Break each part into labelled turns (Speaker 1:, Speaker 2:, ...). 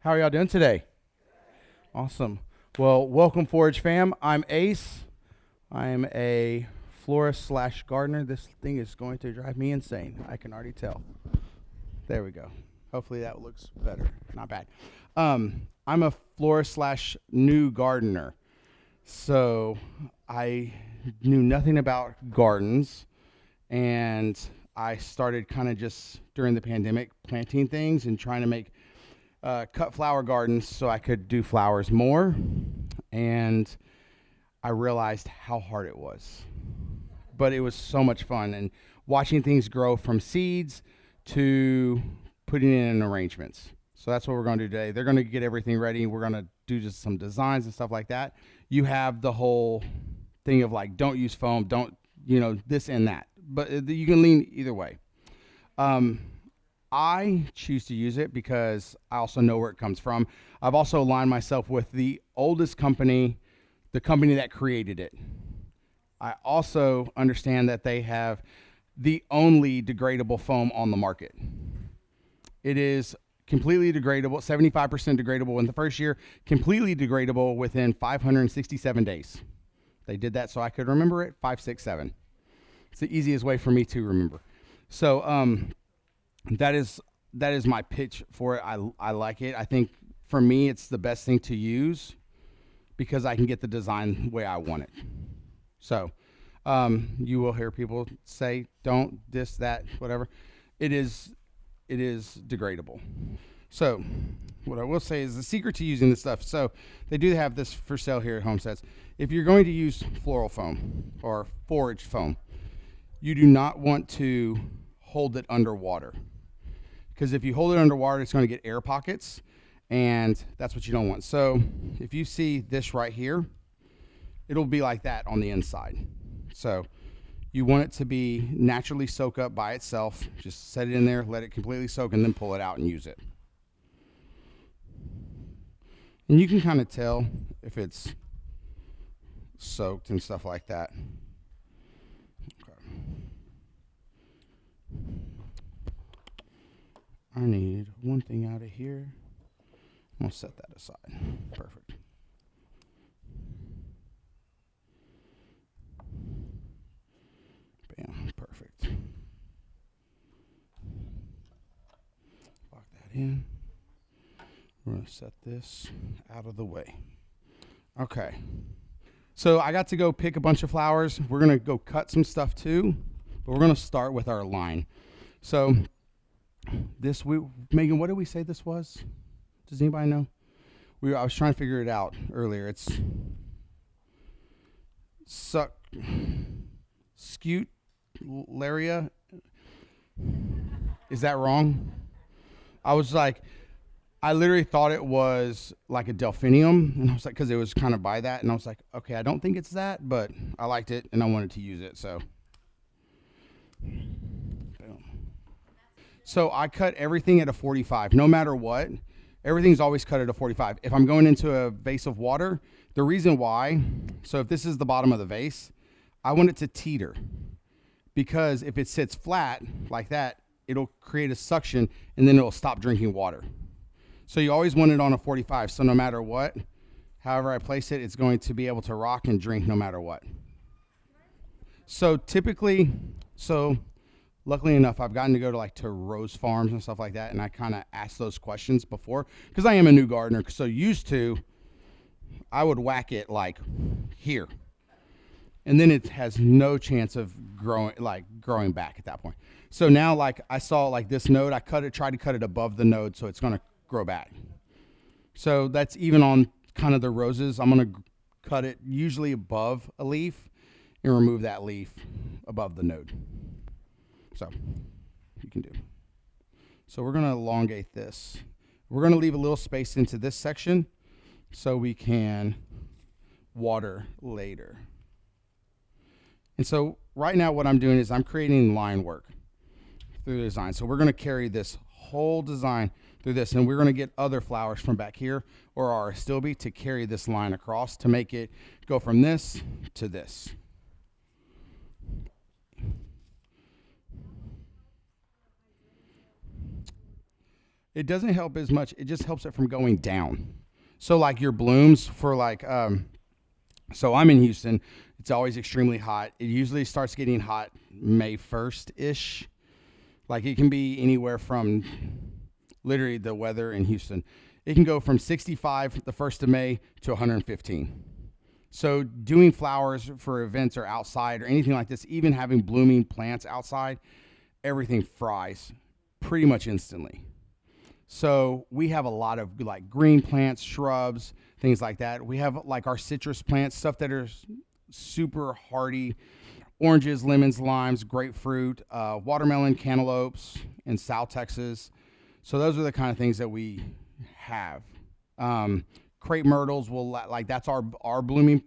Speaker 1: How are y'all doing today? Awesome. Well, welcome, Forage fam. I'm Ace. I am a florist slash gardener. This thing is going to drive me insane. I can already tell. There we go. Hopefully that looks better. Not bad. I'm a florist slash new gardener. So I knew nothing about gardens, and I started kind of just during the pandemic planting things and trying to make cut flower gardens so I could do flowers more. And I realized how hard it was. But it was so much fun, and watching things grow from seeds to putting it in arrangements. So that's what we're going to do today. They're going to get everything ready. We're going to do just some designs and stuff like that. You have the whole thing of like, don't use foam, don't, this and that. But you can lean either way. I choose to use it because I also know where it comes from. I've also aligned myself with the oldest company, the company that created it. I also understand that they have the only degradable foam on the market. It is completely degradable, 75% degradable in the first year, completely degradable within 567 days. They did that so I could remember it, 567. It's the easiest way for me to remember. So that is my pitch for it. I like it. I think for me it's the best thing to use because I can get the design the way I want it. So you will hear people say, don't this, that, whatever. It is degradable. So what I will say is the secret to using this stuff. So they do have this for sale here at Homesteads. If you're going to use floral foam or foraged foam, you do not want to hold it underwater. Because if you hold it underwater, it's going to get air pockets, and that's what you don't want. So if you see this right here, it'll be like that on the inside. So you want it to be naturally soak up by itself. Just set it in there, let it completely soak, and then pull it out and use it. And you can kind of tell if it's soaked and stuff like that. Okay. I need one thing out of here. I'm going to set that aside. Perfect. Bam, perfect. Lock that in. We're going to set this out of the way. Okay. So I got to go pick a bunch of flowers. We're going to go cut some stuff too, but we're going to start with our line. So Megan, what did we say this was? Does anybody know? I was trying to figure it out earlier. It's Scutelaria. Is that wrong? I literally thought it was like a delphinium, and I was like, because it was kind of by that, and I was like, okay, I don't think it's that, but I liked it and I wanted to use it, so. So I cut everything at a 45, no matter what. Everything's always cut at a 45. If I'm going into a vase of water, the reason why, so if this is the bottom of the vase, I want it to teeter. Because if it sits flat like that, it'll create a suction and then it'll stop drinking water. So you always want it on a 45. So no matter what, however I place it, it's going to be able to rock and drink no matter what. So typically, luckily enough, I've gotten to go to rose farms and stuff like that, and I kind of asked those questions before because I am a new gardener. So used to, I would whack it like here, and then it has no chance of growing back at that point. So now, I saw this node, I tried to cut it above the node, so it's gonna grow back. So that's even on kind of the roses. I'm gonna cut it usually above a leaf and remove that leaf above the node. So you can do. So we're going to elongate this. We're going to leave a little space into this section so we can water later. And so right now what I'm doing is I'm creating line work through the design. So we're going to carry this whole design through this, and we're going to get other flowers from back here or our astilbe to carry this line across to make it go from this to this. it doesn't help as much. It just helps it from going down. So like your blooms for like, so I'm in Houston. It's always extremely hot. It usually starts getting hot May 1st-ish. Like it can be anywhere from literally the weather in Houston. It can go from 65 the 1st of May to 115. So doing flowers for events or outside or anything like this, even having blooming plants outside, everything fries pretty much instantly. So we have a lot of like green plants, shrubs, things like that. We have like our citrus plants, stuff that are super hardy, oranges, lemons, limes, grapefruit, watermelon, cantaloupes in South Texas. So those are the kind of things that we have. Crepe myrtles will like that's our blooming,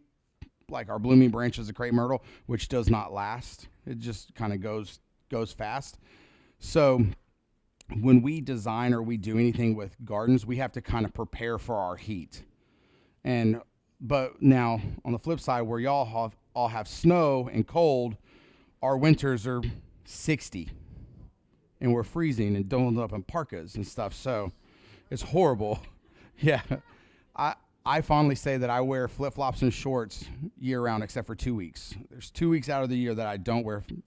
Speaker 1: like our blooming branches of crepe myrtle, which does not last. It just kind of goes fast. So when we design or we do anything with gardens, we have to kind of prepare for our heat. But now on the flip side, where y'all all have snow and cold, our winters are 60 and we're freezing and doling up in parkas and stuff. So it's horrible. Yeah. I fondly say that I wear flip-flops and shorts year-round except for 2 weeks. There's 2 weeks out of the year that I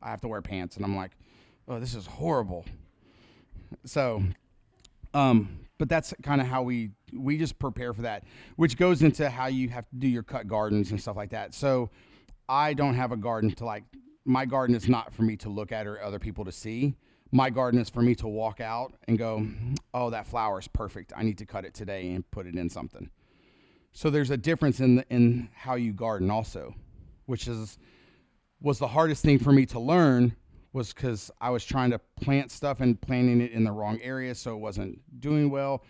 Speaker 1: have to wear pants, and I'm like, oh, this is horrible. So, but that's kind of how we just prepare for that, which goes into how you have to do your cut gardens and stuff like that. So I don't have a garden to like, my garden is not for me to look at or other people to see. My garden is for me to walk out and go, oh, that flower is perfect. I need to cut it today and put it in something. So there's a difference in how you garden also, which was the hardest thing for me to learn, was because I was trying to plant stuff and planting it in the wrong area, so it wasn't doing well.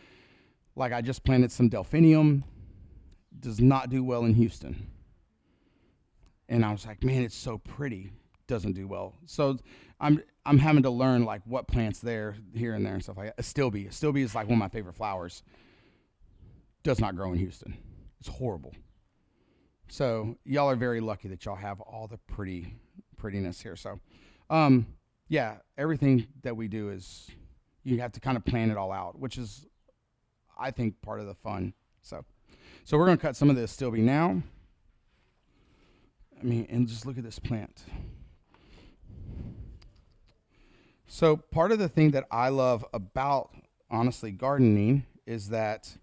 Speaker 1: Like I just planted some delphinium, does not do well in Houston. And I was like, man, it's so pretty, doesn't do well. So I'm having to learn like what plants there, here and there and stuff like that. Astilbe is like one of my favorite flowers. Does not grow in Houston. It's horrible. So y'all are very lucky that y'all have all the prettiness here. So yeah, everything that we do is you have to kind of plan it all out, which is I think part of the fun. So we're gonna cut some of this Astilbe now. I mean, and just look at this plant. So part of the thing that I love about honestly gardening is that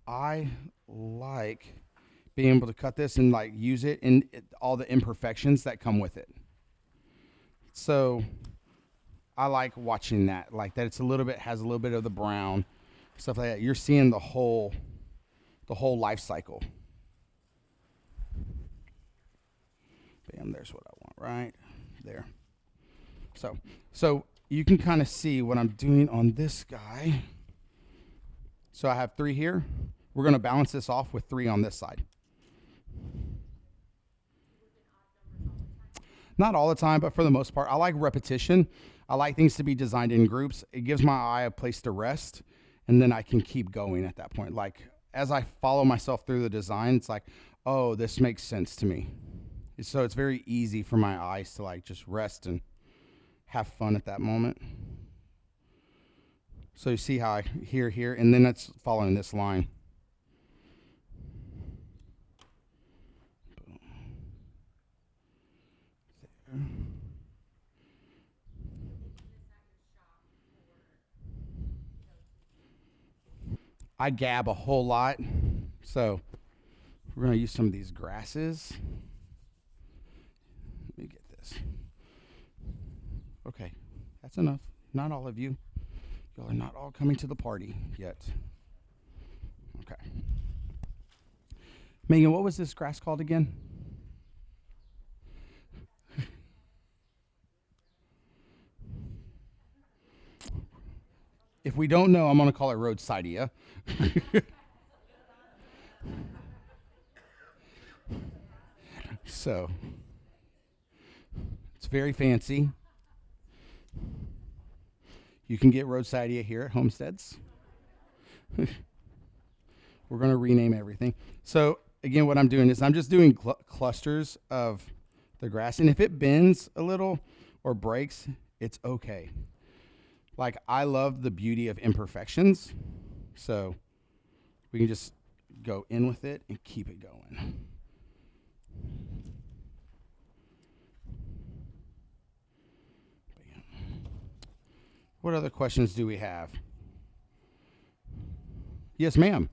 Speaker 1: I like being able to cut this and like use it in all the imperfections that come with it. So I like watching that, like that it's has a little bit of the brown, stuff like that. You're seeing the whole life cycle. Bam, there's what I want right there. So you can kind of see what I'm doing on this guy. So I have 3 here. We're going to balance this off with 3 on this side. Not all the time, but for the most part. I like repetition. I like things to be designed in groups. It gives my eye a place to rest, and then I can keep going at that point. Like, as I follow myself through the design, it's like, oh, this makes sense to me. So it's very easy for my eyes to like just rest and have fun at that moment. So you see how I here, and then it's following this line. There. I gab a whole lot, so we're going to use some of these grasses. Let me get this. Okay, that's enough. Not all of you. Y'all are not all coming to the party yet. Okay. Megan, what was this grass called again? If we don't know, I'm going to call it roadsidea. So, it's very fancy. You can get roadsidea here at Homesteads. We're going to rename everything. So, again, what I'm doing is I'm just doing clusters of the grass. And if it bends a little or breaks, it's okay. Like, I love the beauty of imperfections. So we can just go in with it and keep it going. What other questions do we have? Yes, ma'am.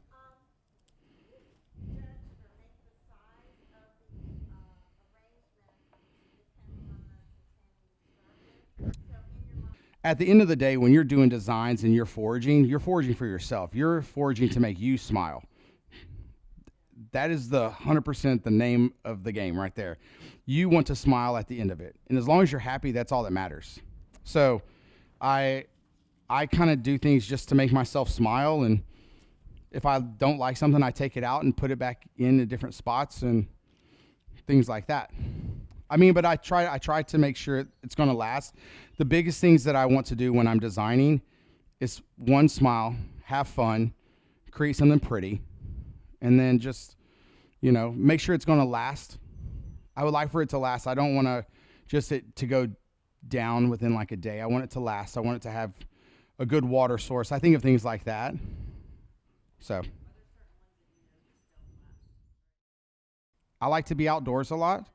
Speaker 1: At the end of the day, when you're doing designs and you're foraging for yourself. You're foraging to make you smile. That is the 100% the name of the game right there. You want to smile at the end of it. And as long as you're happy, that's all that matters. So I kind of do things just to make myself smile, and if I don't like something, I take it out and put it back in different spots and things like that. I mean, but I try to make sure it's going to last. The biggest things that I want to do when I'm designing is, one, smile, have fun, create something pretty, and then just, make sure it's going to last. I would like for it to last. I don't want to just it to go down within like a day. I want it to last. I want it to have a good water source. I think of things like that. So I like to be outdoors a lot.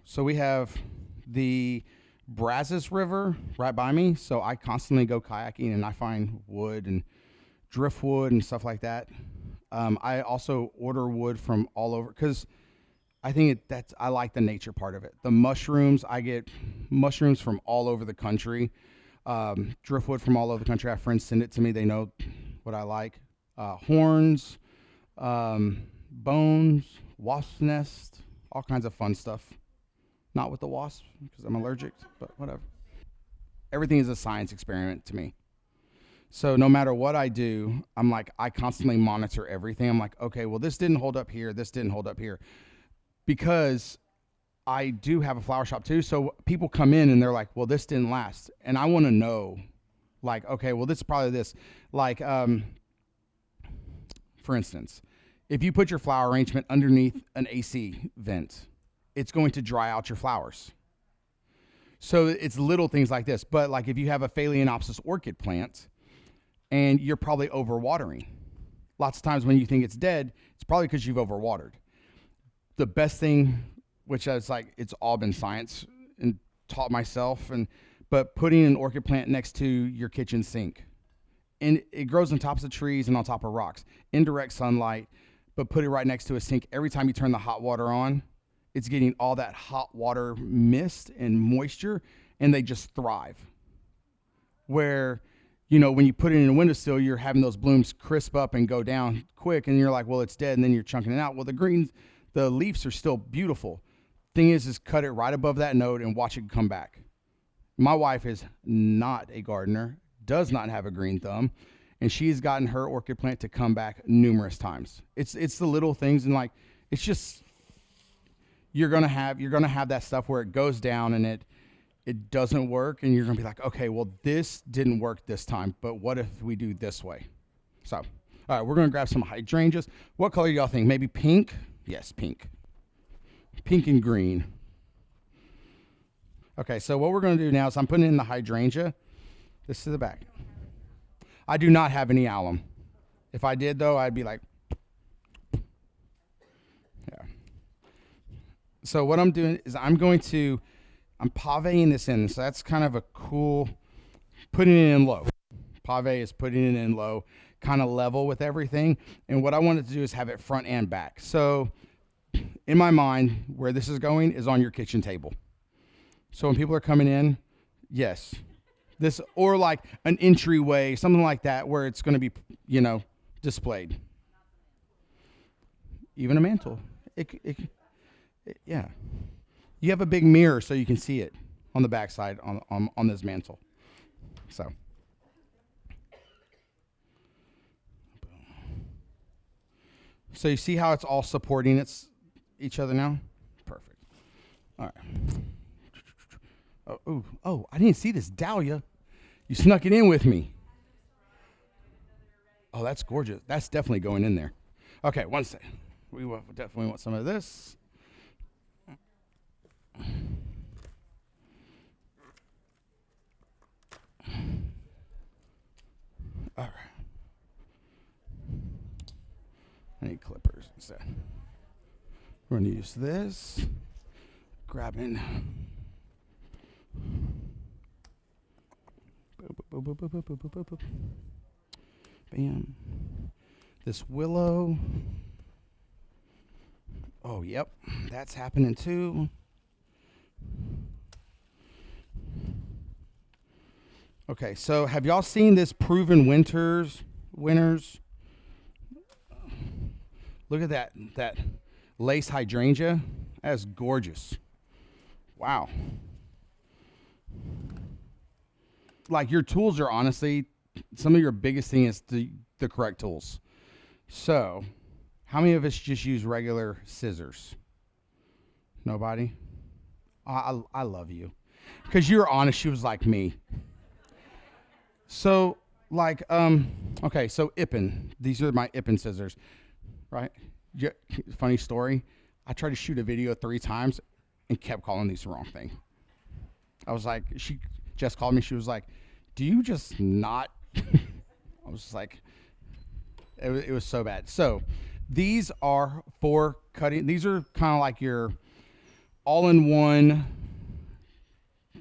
Speaker 1: So we have the Brazos River right by me. So I constantly go kayaking and I find wood and driftwood and stuff like that. I also order wood from all over because I think I like the nature part of it. The mushrooms, I get mushrooms from all over the country. Driftwood from all over the country. I have friends send it to me. They know what I like. Horns, bones, wasp nest, all kinds of fun stuff. Not with the wasps because I'm allergic, but whatever. Everything is a science experiment to me. So no matter what I do, I constantly monitor everything. I'm like, okay, well, this didn't hold up here. This didn't hold up here. Because I do have a flower shop too. So people come in and they're like, well, this didn't last. And I want to know, okay, well, this is probably this. For instance, if you put your flower arrangement underneath an AC vent, it's going to dry out your flowers. So it's little things like this. But if you have a Phalaenopsis orchid plant and you're probably overwatering, lots of times when you think it's dead, it's probably because you've overwatered. The best thing, which is it's all been science and taught myself, but putting an orchid plant next to your kitchen sink, and it grows on tops of trees and on top of rocks, indirect sunlight, but put it right next to a sink. Every time you turn the hot water on, it's getting all that hot water mist and moisture, and they just thrive. Where, when you put it in a windowsill, you're having those blooms crisp up and go down quick, and you're like, well, it's dead, and then you're chunking it out. Well, the leaves are still beautiful. Thing is cut it right above that node and watch it come back. My wife is not a gardener, does not have a green thumb, and she's gotten her orchid plant to come back numerous times. It's the little things, and it's just you're gonna have that stuff where it goes down and it doesn't work, and you're gonna be like, okay, well, this didn't work this time, but what if we do this way? So, all right, we're gonna grab some hydrangeas. What color y'all think? Maybe pink? Yes, pink. Pink and green. Okay, so what we're going to do now is I'm putting in the hydrangea. This to the back. I do not have any alum. If I did, though, I'd be like, yeah. So what I'm doing is I'm pavéing this in. So that's kind of a cool, putting it in low. Pavé is putting it in low, kind of level with everything. And what I wanted to do is have it front and back. So in my mind, where this is going is on your kitchen table. So when people are coming in, yes, this, or an entryway, something like that, where it's going to be, displayed. Even a mantle. Yeah. You have a big mirror so you can see it on the backside on this mantle. So. So you see how it's all supporting each other now? Perfect. All right. Oh, I didn't see this dahlia. You snuck it in with me. Oh, that's gorgeous. That's definitely going in there. Okay, one second. We definitely want some of this. All right. I need clippers instead. We're going to use this. Grabbing. Bam. This willow. Oh, yep. That's happening too. Okay, so have y'all seen this proven winners? Look at that lace hydrangea. That's gorgeous. Wow. Like, your tools are honestly, some of your biggest thing is the correct tools. So, how many of us just use regular scissors? Nobody? I love you. Because you're honest, she was like me. So, like, okay, so Ippen. These are my Ippen scissors, right? Funny story. I tried to shoot a video 3 times and kept calling these the wrong thing. I was like, she just called me. She was like, do you just not? I was like, it was so bad. So these are for cutting. These are kind of like your all-in-one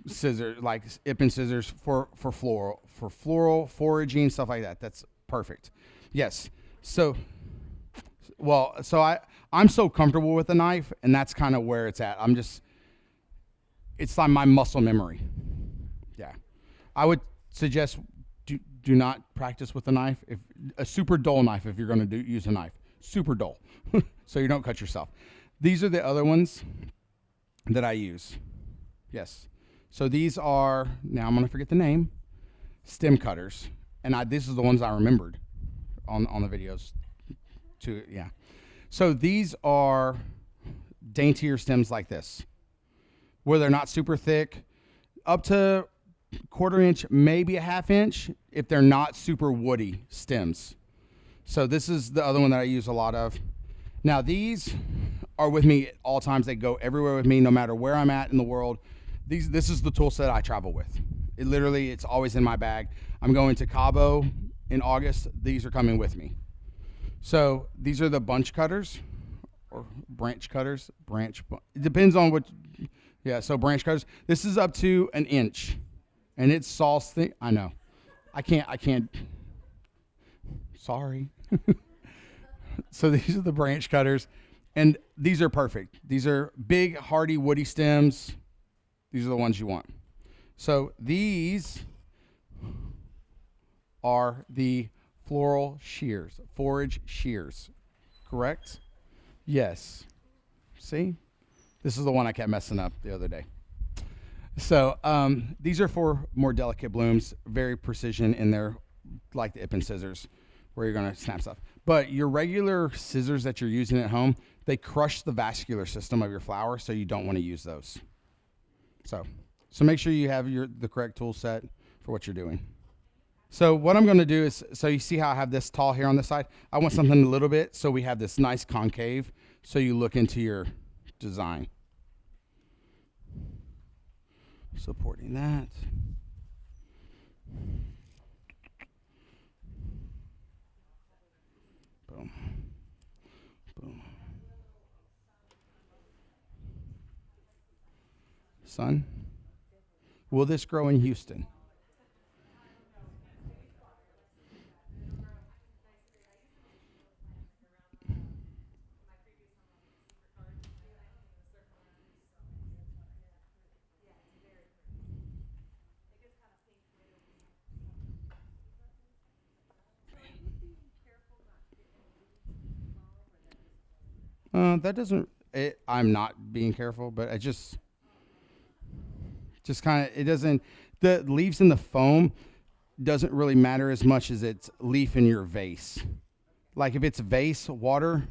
Speaker 1: scissors, like Ippen scissors for floral, foraging, stuff like that. That's perfect. Yes. So, well, so I'm so comfortable with the knife, and that's kind of where it's at. It's like my muscle memory. Yeah. I would suggest do not practice with a knife. If a super dull knife, if you're going to use a knife, super dull, so you don't cut yourself. These are the other ones that I use. Yes. So these are, now I'm going to forget the name, stem cutters, and this is the ones I remembered on the videos too. Yeah. So these are daintier stems like this, where they're not super thick, up to 1/4 inch, maybe a 1/2 inch, if they're not super woody stems. So this is the other one that I use a lot of. Now these are with me at all times. They go everywhere with me, no matter where I'm at in the world. This is the tool set I travel with. It's always in my bag. I'm going to Cabo in August. These are coming with me. So these are the bunch cutters or branch cutters. It depends on what. Yeah, so branch cutters. This is up to 1 inch, and it's sauce thing. I know. I can't. Sorry. So these are the branch cutters, and these are perfect. These are big, hardy, woody stems. These are the ones you want. So these are the floral shears, forage shears, correct? Yes. See? This is the one I kept messing up the other day. So these are for more delicate blooms, very precision in there, like the Ippen scissors, where you're going to snap stuff. But your regular scissors that you're using at home, they crush the vascular system of your flower, so you don't want to use those. So make sure you have the correct tool set for what you're doing. So what I'm going to do is, so you see how I have this tall here on this side? I want something a little bit, so we have this nice concave, so you look into your design. Supporting that. Boom. Boom. Son, will this grow in Houston? That doesn't. I'm not being careful, but I just kind of, it doesn't. The leaves in the foam doesn't really matter as much as it's leaf in your vase. Like if it's vase water,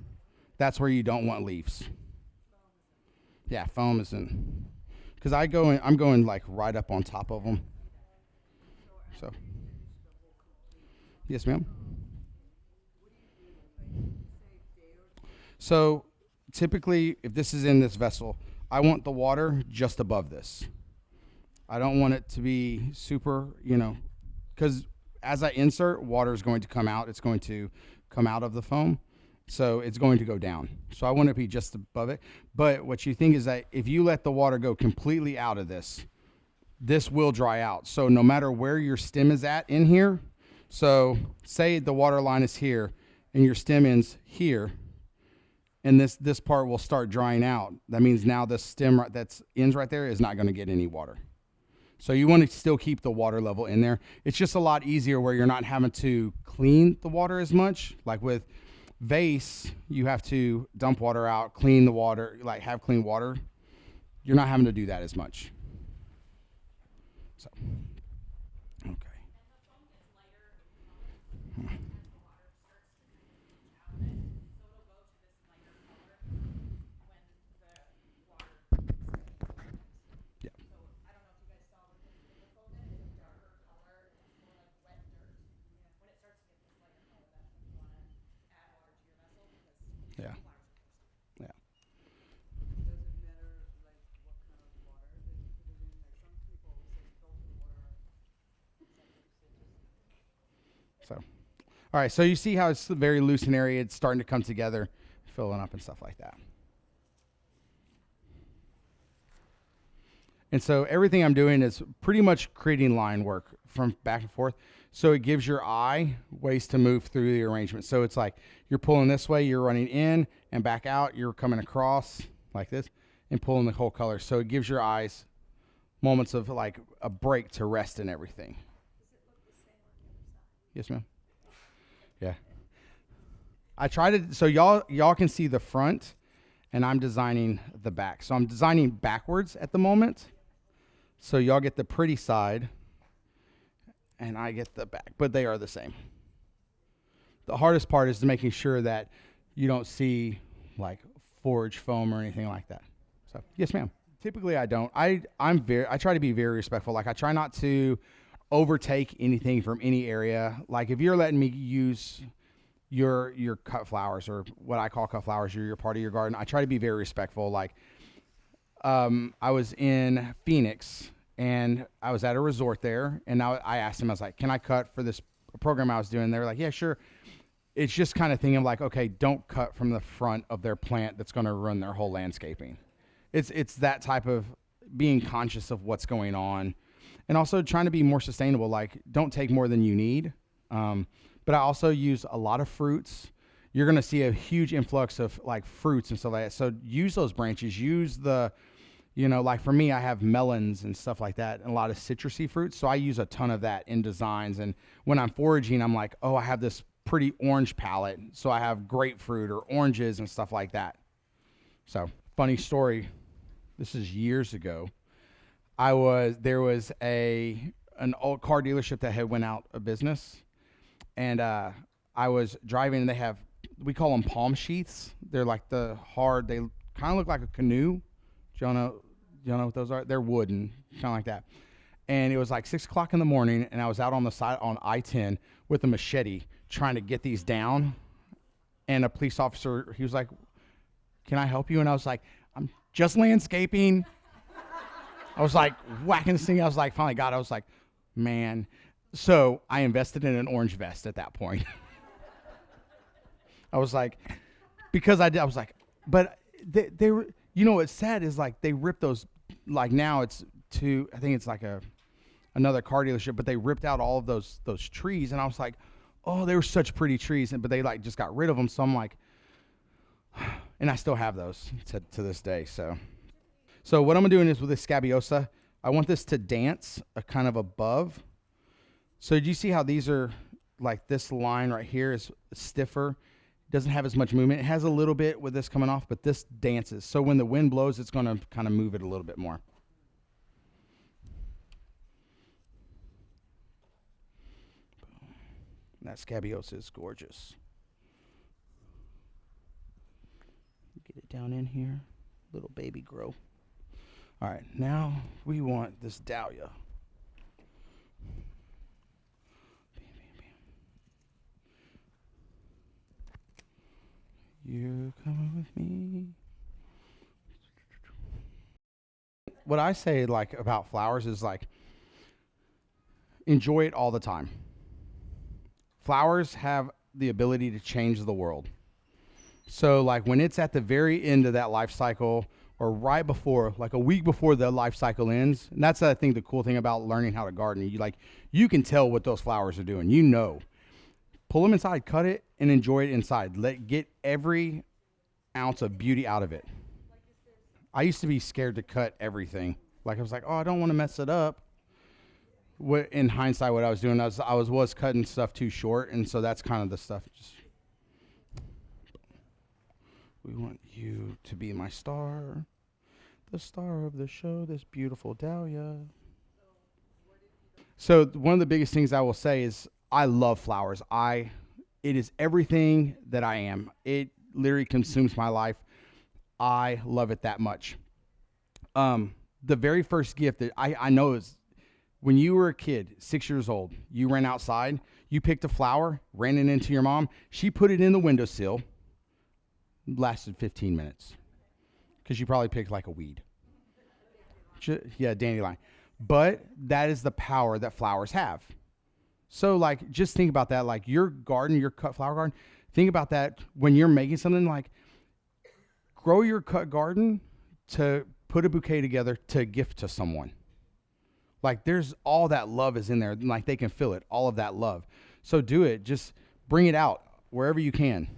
Speaker 1: that's where you don't want leaves. Yeah, foam isn't. Because I'm going like right up on top of them. So, yes, ma'am. So typically, if this is in this vessel, I want the water just above this. I don't want it to be super, because as I insert, water is going to come out. It's going to come out of the foam. So it's going to go down. So I want it to be just above it. But what you think is that if you let the water go completely out of this, this will dry out. So no matter where your stem is at in here, so say the water line is here and your stem ends here, and this part will start drying out. That means now the stem that's ends right there is not going to get any water. So you want to still keep the water level in there. It's just a lot easier where you're not having to clean the water as much. Like with vase, you have to dump water out, clean the water, like have clean water. You're not having to do that as much. So, okay. Yeah. Yeah. Yeah. So, all right. So you see how it's very loose and airy. It's starting to come together, filling up and stuff like that. And so everything I'm doing is pretty much creating line work from back and forth. So it gives your eye ways to move through the arrangement. So it's like you're pulling this way, you're running in and back out, you're coming across like this and pulling the whole color. So it gives your eyes moments of like a break to rest in everything. Yes, ma'am. Yeah. I try to, so y'all can see the front and I'm designing the back. So I'm designing backwards at the moment. So y'all get the pretty side and I get the back, but they are the same. The hardest part is making sure that you don't see like forage foam or anything like that. So yes, ma'am. Typically I don't. I try to be very respectful. Like I try not to overtake anything from any area. Like if you're letting me use your cut flowers or what I call cut flowers, your part of your garden, I try to be very respectful. Like I was in Phoenix and I was at a resort there, and I asked him, I was like, can I cut for this program I was doing? They were like, yeah, sure. It's just kind of thinking like, okay, don't cut from the front of their plant that's going to ruin their whole landscaping. It's that type of being conscious of what's going on, and also trying to be more sustainable. Like don't take more than you need. But I also use a lot of fruits. You're going to see a huge influx of like fruits and stuff like that. So use those branches, use the, like for me, I have melons and stuff like that and a lot of citrusy fruits. So I use a ton of that in designs. And when I'm foraging, I'm like, oh, I have this pretty orange palette. So I have grapefruit or oranges and stuff like that. So funny story. This is years ago. There was an old car dealership that had went out of business. And I was driving and we call them palm sheaths. They're like they kind of look like a canoe. Do y'all know what those are? They're wooden, kind of like that. And it was like 6 o'clock in the morning, and I was out on the side on I-10 with a machete trying to get these down. And a police officer, he was like, can I help you? And I was like, I'm just landscaping. I was like whacking this thing. I was like, finally got it. I was like, man. So I invested in an orange vest at that point. I was like, because I was like, but they were, what's sad is like they ripped those, like now I think it's like another car dealership, but they ripped out all of those trees. And I was like, oh, they were such pretty trees. But they like just got rid of them. So I'm like, and I still have those to this day. So what I'm doing is with this scabiosa, I want this to dance kind of above. So do you see how these are like this line right here is stiffer? It doesn't have as much movement. It has a little bit with this coming off, but this dances. So when the wind blows, it's going to kind of move it a little bit more. And that scabiosa is gorgeous. Get it down in here. Little baby grow. All right, now we want this dahlia. You're coming with me. What I say like about flowers is like enjoy it all the time. Flowers have the ability to change the world. So like when it's at the very end of that life cycle, or right before, like a week before the life cycle ends, and that's I think the cool thing about learning how to garden. You can tell what those flowers are doing. Pull them inside, cut it, and enjoy it inside. Get every ounce of beauty out of it. I used to be scared to cut everything. Like I was like, oh, I don't want to mess it up. In hindsight, what I was doing, I was cutting stuff too short, and so that's kind of the stuff. We want you to be my star, the star of the show, this beautiful dahlia. So one of the biggest things I will say is I love flowers. It is everything that I am. It literally consumes my life. I love it that much. The very first gift that I know is when you were a kid, 6 years old, you ran outside, you picked a flower, ran it into your mom. She put it in the windowsill. Lasted 15 minutes because you probably picked like a weed. Yeah, dandelion. But that is the power that flowers have. So like, just think about that. Like your garden, your cut flower garden, think about that when you're making something. Like grow your cut garden to put a bouquet together to gift to someone. Like there's all that love is in there. Like they can feel it, all of that love. So do it. Just bring it out wherever you can.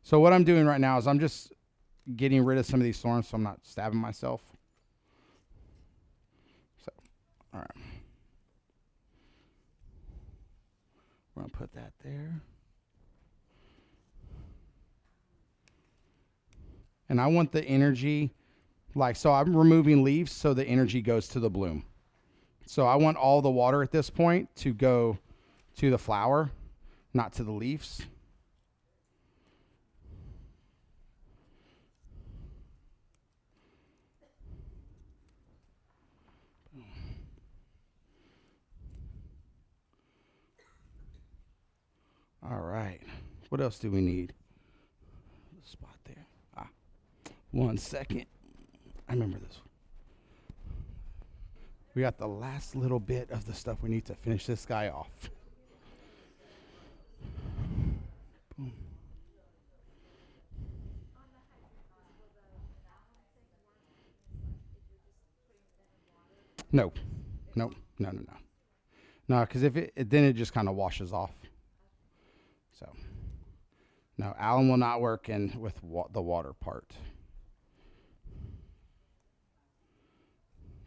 Speaker 1: So what I'm doing right now is I'm just getting rid of some of these thorns so I'm not stabbing myself. So, all right. We're going to put that there. And I want the energy, so I'm removing leaves so the energy goes to the bloom. So I want all the water at this point to go to the flower, not to the leaves. All right. What else do we need? Spot there. 1 second. I remember this. We got the last little bit of the stuff we need to finish this guy off. Boom. No, no. No, because if then it just kind of washes off. So, no, alum will not work with the water part.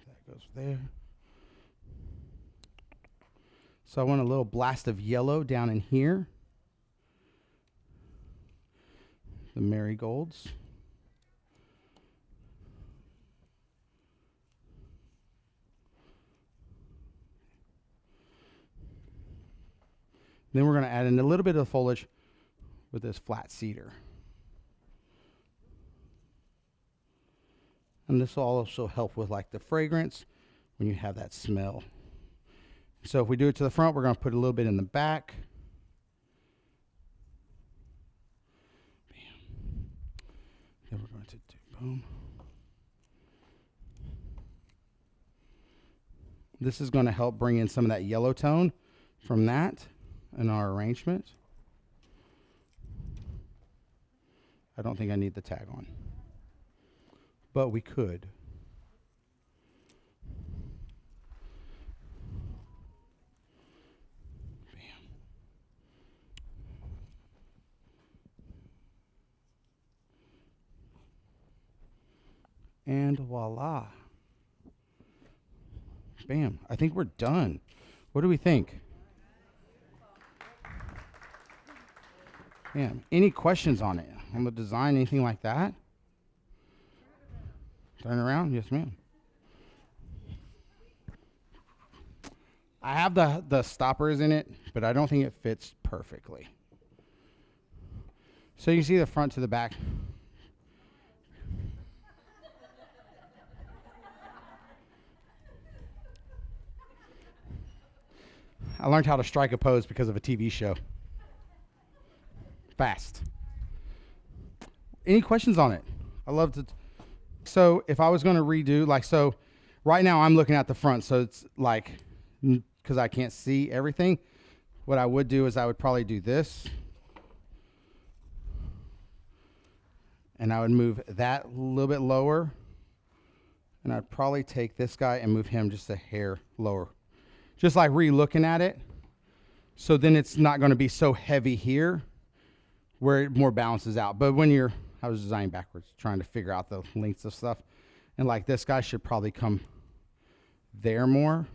Speaker 1: That goes there. So I want a little blast of yellow down in here. The marigolds. Then we're going to add in a little bit of foliage with this flat cedar. And this will also help with like the fragrance when you have that smell. So if we do it to the front, we're going to put a little bit in the back. Bam. Then we're going to do boom. This is going to help bring in some of that yellow tone from that in our arrangement. I don't think I need the tag on, but we could. Bam. And voila. Bam. I think we're done. What do we think? Yeah. Any questions on it? On the design, anything like that? Turn around? Yes, ma'am. I have the stoppers in it, but I don't think it fits perfectly. So you can see the front to the back. I learned how to strike a pose because of a TV show. Fast. Any questions on it? I love to. So if I was going to redo, so right now I'm looking at the front, so it's like, because I can't see everything. what I would do is I would probably do this. And I would move that a little bit lower. And I'd probably take this guy and move him just a hair lower. Just like re-looking at it. So then it's not going to be so heavy here where it more balances out. But when you're, I was designing backwards, trying to figure out the lengths of stuff. And like this guy should probably come there more.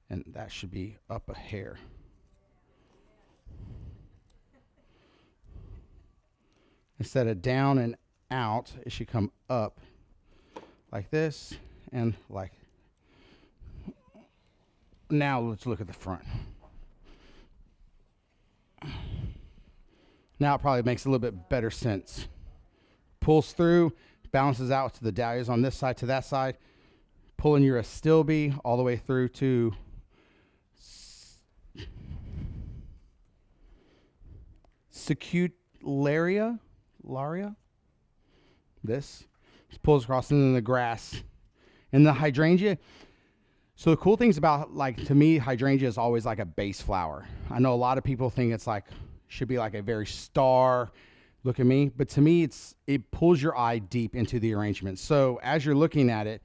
Speaker 1: And that should be up a hair. Instead of down and out, it should come up like this and like. Now let's look at the front. Now it probably makes a little bit better sense. Pulls through, balances out to the dahlias on this side to that side, pulling your astilbe all the way through to secularia. This pulls across, and then the grass and the hydrangea. So the cool things about, like, to me, hydrangea is always like a base flower. I know a lot of people think it's like should be like a very star look at me, but to me it pulls your eye deep into the arrangement. So as you're looking at it,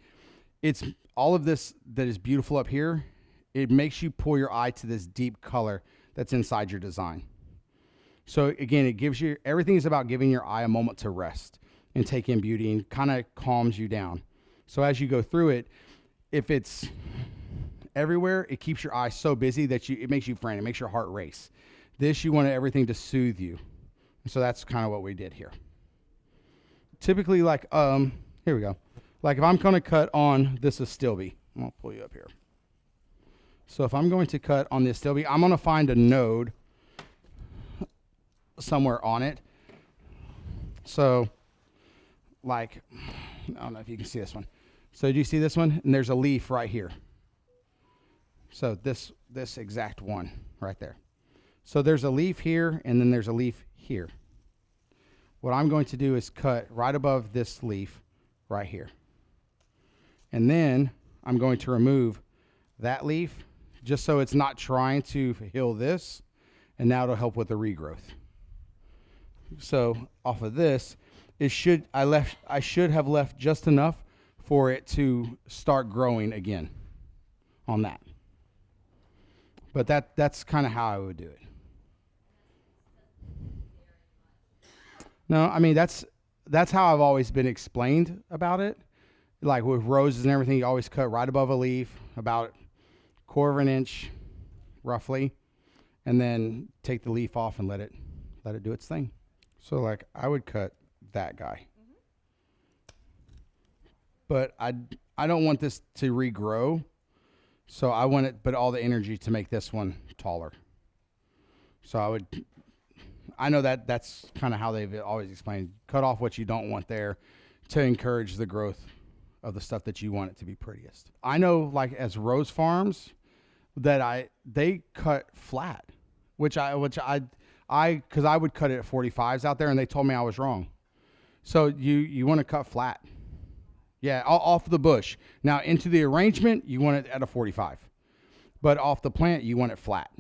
Speaker 1: it's all of this that is beautiful up here. It makes you pull your eye to this deep color that's inside your design. So again, it gives you, everything is about giving your eye a moment to rest and take in beauty and kind of calms you down. So as you go through it, if it's everywhere, it keeps your eye so busy that it makes you frantic, it makes your heart race. This, you want everything to soothe you. And so that's kind of what we did here. Typically, like, here we go. Like if I'm going to cut on this astilbe, I'm going to pull you up here. So if I'm going to cut on the astilbe, I'm going to find a node somewhere on it. So like, I don't know if you can see this one. So do you see this one? And there's a leaf right here. So this exact one right there. So there's a leaf here, and then there's a leaf here. What I'm going to do is cut right above this leaf right here. And then I'm going to remove that leaf just so it's not trying to heal this, and now it'll help with the regrowth. So off of this, I should have left just enough for it to start growing again on that. But that's kind of how I would do it. No, I mean that's how I've always been explained about it. Like with roses and everything, you always cut right above a leaf, about 1/4 inch, roughly, and then take the leaf off and let it do its thing. So like I would cut that guy. But I don't want this to regrow, so I want it, but all the energy to make this one taller. So I know that's kind of how they've always explained. Cut off what you don't want there to encourage the growth of the stuff that you want it to be prettiest. I know, like as rose farms, that they cut flat, because I would cut it at 45s out there, and they told me I was wrong. So you want to cut flat. Yeah, off the bush. Now into the arrangement, you want it at a 45, but off the plant, you want it flat.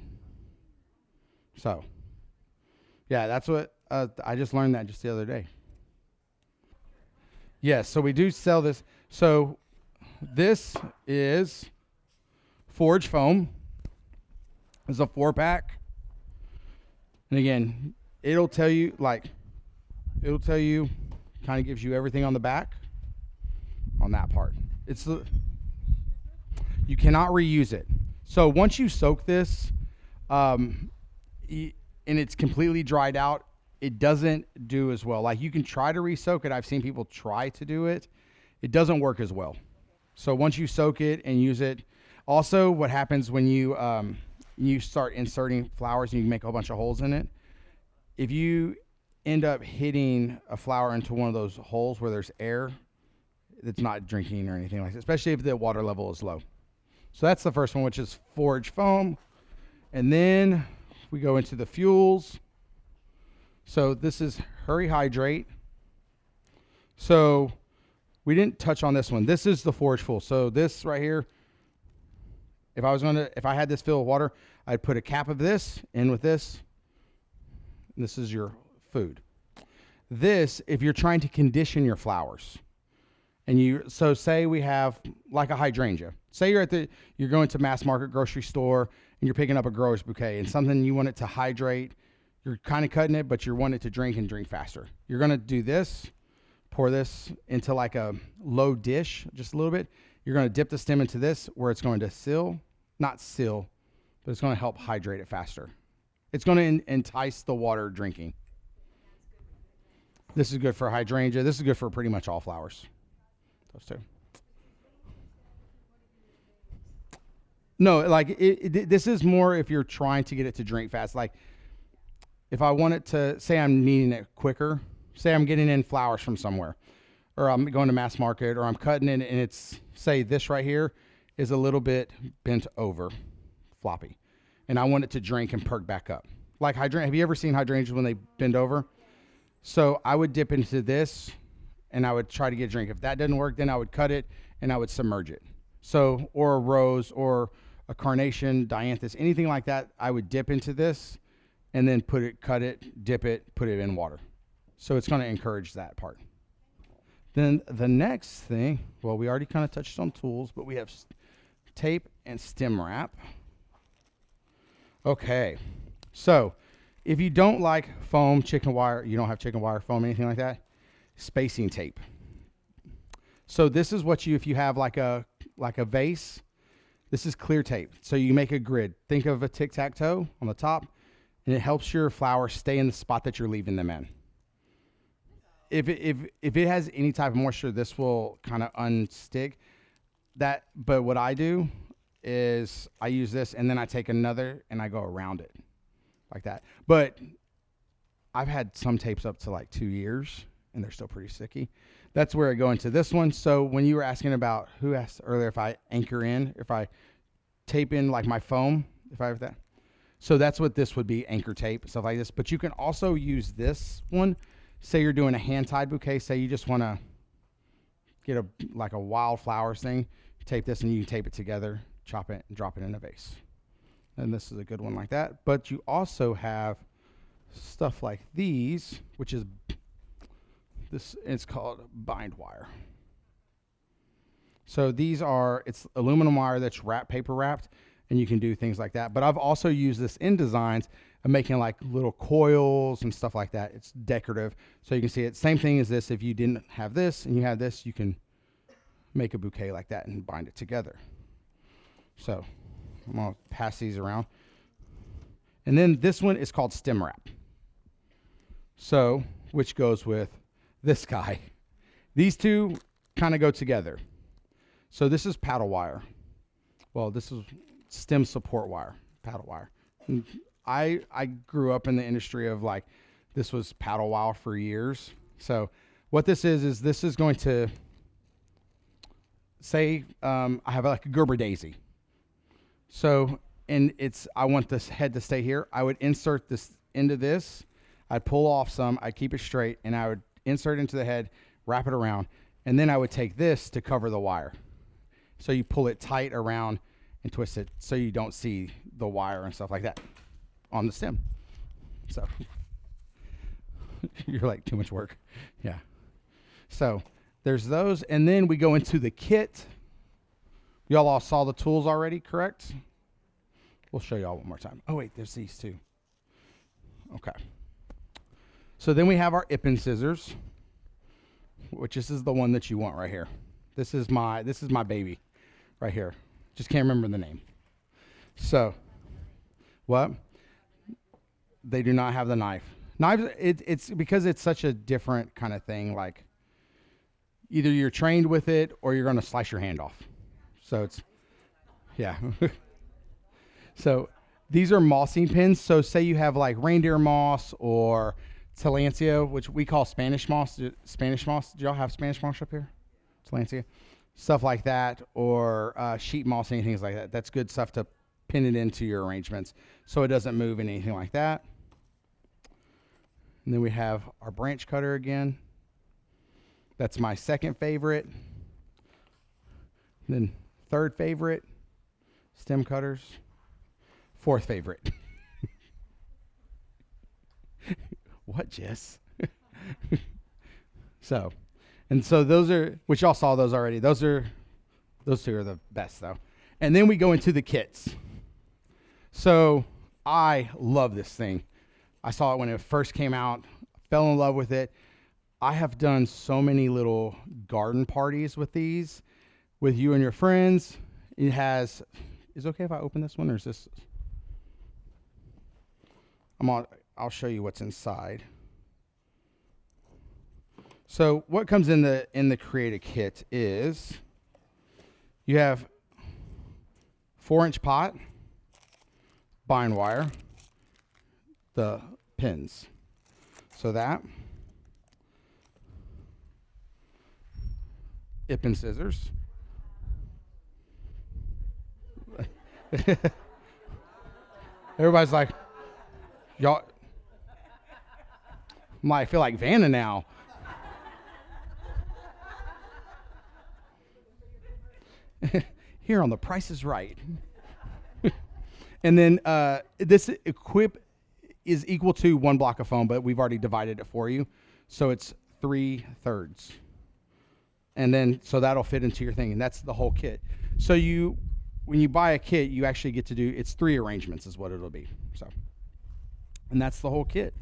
Speaker 1: So, yeah, that's what I just learned that just the other day. Yes, so we do sell this. So this is forage foam. It's a 4-pack, and again, it'll tell you kind of gives you everything on the back. On that part, you cannot reuse it. So once you soak this, and it's completely dried out, it doesn't do as well. Like you can try to re-soak it. I've seen people try to do it. It doesn't work as well. So once you soak it and use it, also what happens when you start inserting flowers and you make a whole bunch of holes in it, if you end up hitting a flower into one of those holes where there's air, it's not drinking or anything like that, especially if the water level is low. So that's the first one, which is forage foam. And then we go into the fuels. So this is hurry hydrate. So we didn't touch on this one. This is the forage fuel. So this right here if I had this filled with water, I'd put a cap of this in with this. This is your food. This, if you're trying to condition your flowers, and so say we have like a hydrangea. Say you're going to mass market grocery store and you're picking up a grower's bouquet and something you want it to hydrate. You're kind of cutting it, but you want it to drink and drink faster. You're going to do this, pour this into like a low dish, just a little bit. You're going to dip the stem into this where it's going to not seal, but it's going to help hydrate it faster. It's going to entice the water drinking. This is good for hydrangea. This is good for pretty much all flowers. Those two. No, like this is more if you're trying to get it to drink fast. Like if I want it to, say I'm needing it quicker, say I'm getting in flowers from somewhere, or I'm going to mass market, or I'm cutting it and it's, say this right here is a little bit bent over, floppy, and I want it to drink and perk back up. Like have you ever seen hydrangeas when they bend over? So I would dip into this and I would try to get a drink. If that didn't work, then I would cut it and I would submerge it. So, or a rose or a carnation, dianthus, anything like that, I would dip into this and then cut it, dip it, put it in water. So it's going to encourage that part. Then the next thing, well, we already kind of touched on tools, but we have tape and stem wrap. Okay, so if you don't like foam, chicken wire, you don't have chicken wire foam, anything like that, spacing tape. So this is what if you have like a vase, this is clear tape. So you make a grid. Think of a tic-tac-toe on the top, and it helps your flowers stay in the spot that you're leaving them in. If it has any type of moisture, this will kind of unstick that. But what I do is I use this, and then I take another and I go around it like that. But I've had some tapes up to like 2 years and they're still pretty sticky. That's where I go into this one. So when you were asking about, who asked earlier if I anchor in, if I tape in like my foam, if I have that. So that's what this would be, anchor tape, stuff like this. But you can also use this one. Say you're doing a hand-tied bouquet. Say you just want to get like a wildflowers thing. Tape this and you can tape it together, chop it, and drop it in a vase. And this is a good one like that. But you also have stuff like these, which is it's called bind wire. So these it's aluminum wire that's paper wrapped, and you can do things like that. But I've also used this in designs of making like little coils and stuff like that. It's decorative. So you can see it. Same thing as this. If you didn't have this and you have this, you can make a bouquet like that and bind it together. So I'm going to pass these around. And then this one is called stem wrap. So, which goes with this guy. These two kind of go together. So this is paddle wire. Well, this is stem support wire, paddle wire. And I grew up in the industry of like, this was paddle wire for years. So what this is this is going to, say I have like a Gerber daisy. So, and I want this head to stay here. I would insert this into this. I'd pull off some, I'd keep it straight, and I would insert into the head, wrap it around, and then I would take this to cover the wire. So you pull it tight around and twist it so you don't see the wire and stuff like that on the stem. So you're like, too much work. Yeah. So there's those, and then we go into the kit. Y'all all saw the tools already, correct? We'll show y'all one more time. Oh wait, there's these too. Okay. So then we have our Ippen scissors, which this is the one that you want right here. This is my baby right here. Just can't remember the name. So, what? They do not have the knife. Knives, it's because it's such a different kind of thing. Like, either you're trained with it or you're going to slice your hand off. So it's, yeah. So these are mossing pins. So say you have like reindeer moss or tillandsia, which we call Spanish moss. Spanish moss. Do y'all have Spanish moss up here? Tillandsia, stuff like that, or sheet moss, anything like that. That's good stuff to pin it into your arrangements so it doesn't move and anything like that. And then we have our branch cutter again. That's my second favorite. And then third favorite Stem cutters. Fourth favorite. What, Jess? So those are, which y'all saw those already. Those two are the best though. And then we go into the kits. So I love this thing. I saw it when it first came out, fell in love with it. I have done so many little garden parties with these, with you and your friends. It has, is it okay if I open this one, or is this? I'll show you what's inside. So what comes in the Create a Kit is you have 4-inch pot, bind wire, the pins. So that, Ippen scissors. Everybody's like, y'all, I feel like Vanna now. Here on The Price is Right. And then this equip is equal to 1 block of foam, but we've already divided it for you. So it's 3/3. And then, so that'll fit into your thing. And that's the whole kit. So when you buy a kit, you actually get to do, it's 3 arrangements is what it'll be. So, and that's the whole kit.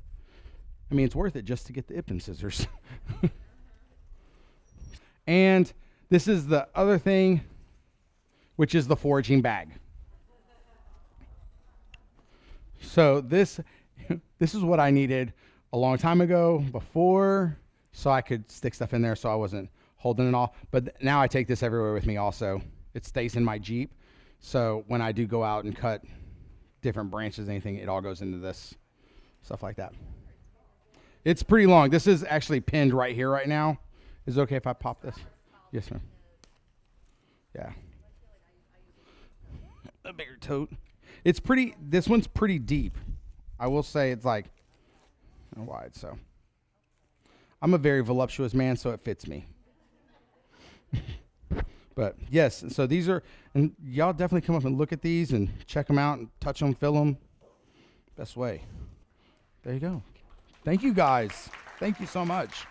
Speaker 1: I mean, it's worth it just to get the Ippen scissors. And this is the other thing, which is the foraging bag. So this is what I needed a long time ago before, so I could stick stuff in there so I wasn't holding it all. But now I take this everywhere with me also. It stays in my Jeep. So when I do go out and cut different branches, anything, it all goes into this, stuff like that. It's pretty long. This is actually pinned right here right now. Is it okay if I pop this? Yes, ma'am. Yeah. A bigger tote. It's pretty, this one's pretty deep. I will say it's like wide, so. I'm a very voluptuous man, so it fits me. But yes, so these are, and y'all definitely come up and look at these and check them out and touch them, fill them. Best way. There you go. Thank you guys. Thank you so much.